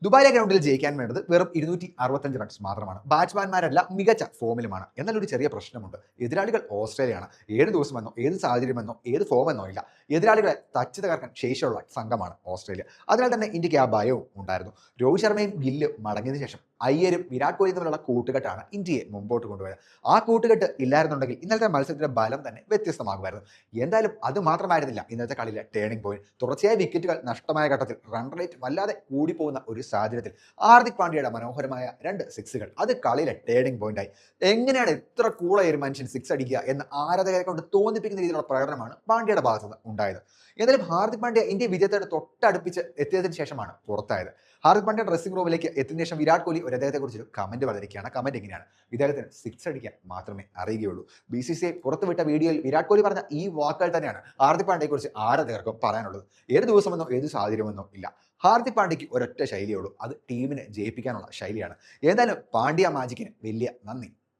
ദുബായിലെ ഗ്രൗണ്ടിൽ ജയിക്കാൻ വേണ്ടത് വെറും 265 റൺസ് മാത്രമാണ്. ബാറ്റ്സ്മാൻമാരെല്ലാം മികച്ച ഫോമിലുമാണ്. എന്നാൽ ഒരു ചെറിയ പ്രശ്നമുണ്ട്. എതിരാളികൾ ഓസ്ട്രേലിയയാണ്. ഏത് ദിവസമെന്നോ ഏത് സാഹചര്യമെന്നോ ഏത് ഫോമെന്നോ ഇല്ല. എതിരാളികളെ തച്ച് തകർക്കാൻ ശേഷിയുള്ള സംഘമാണ് ഓസ്ട്രേലിയ. അതിനാൽ തന്നെ ഇന്ത്യക്ക് ആ ഭയവും ഉണ്ടായിരുന്നു. രോഹിത് ശർമ്മയും ഗില്ലും മടങ്ങിയതിനു ശേഷം അയ്യരും വിരാട് കോഹ്ലിയും തമ്മിലുള്ള കൂട്ടുകെട്ടാണ് ഇന്ത്യയെ മുമ്പോട്ട് കൊണ്ടുപോയത്. ആ കൂട്ടുകെട്ട് ഇല്ലായിരുന്നുണ്ടെങ്കിൽ ഇന്നലത്തെ മത്സരത്തിന്റെ ബലം തന്നെ വ്യത്യസ്തമാകുമായിരുന്നു. എന്തായാലും അത് മാത്രമായിരുന്നില്ല ഇന്നത്തെ കളിയിലെ ടേണിംഗ് പോയിന്റ്. തുടർച്ചയായ വിക്കറ്റുകൾ നഷ്ടമായ ഘട്ടത്തിൽ റൺ റേറ്റ് വല്ലാതെ കൂടിപ്പോകുന്ന ഒരു സാഹചര്യത്തിൽ ഹാർദിക് പാണ്ഡ്യയുടെ മനോഹരമായ 2 സിക്സുകൾ അത് കളിയിലെ ടേണിംഗ് പോയിന്റായി. എങ്ങനെയാണ് ഇത്ര കൂളായ ഒരു മനുഷ്യൻ സിക്സ് അടിക്കുക എന്ന് ആരാധകരെ കൊണ്ട് തോന്നിപ്പിക്കുന്ന രീതിയിലുള്ള പ്രകടനമാണ് പാണ്ഡ്യയുടെ ഭാഗത്ത് നിന്ന് ഉണ്ടായത്. എന്തായാലും ഹാർദിക് പാണ്ഡ്യ ഇന്ത്യ വിജയത്തോട് തൊട്ടടുപ്പിച്ച് എത്തിയതിനു ശേഷമാണ് പുറത്തായത്. ഹാർദിക് പാണ്ഡ്യ ഡ്രസ്സിംഗ് റൂമിലേക്ക് എത്തിയതിനു ശേഷം വിരാട് കോഹ്ലി ഒരു അദ്ദേഹത്തെക്കുറിച്ച് ഒരു കമന്റ് വന്നിരിക്കുകയാണ്. കമന്റ് എങ്ങനെയാണ്? ഇദ്ദേഹത്തിന് സിക്സ് അടിക്കാൻ മാത്രമേ അറിയുകയുള്ളൂ. BCCI പുറത്തുവിട്ട വീഡിയോയിൽ വിരാട് കോഹ്ലി പറഞ്ഞ ഈ വാക്കുകൾ തന്നെയാണ് ഹാർദിക് പാണ്ഡ്യയെക്കുറിച്ച് ആരാധകർക്കും പറയാനുള്ളത്. ഏത് ദിവസമെന്നോ ഏത് സാഹചര്യമെന്നോ ഇല്ല. ഹാർദിക് പാണ്ഡ്യയ്ക്ക് ഒരൊറ്റ ശൈലിയേ ഉള്ളൂ. അത് ടീമിനെ ജയിപ്പിക്കാനുള്ള ശൈലിയാണ്. ഏതായാലും പാണ്ഡ്യ മാജിക്കിന് വലിയ നന്ദി.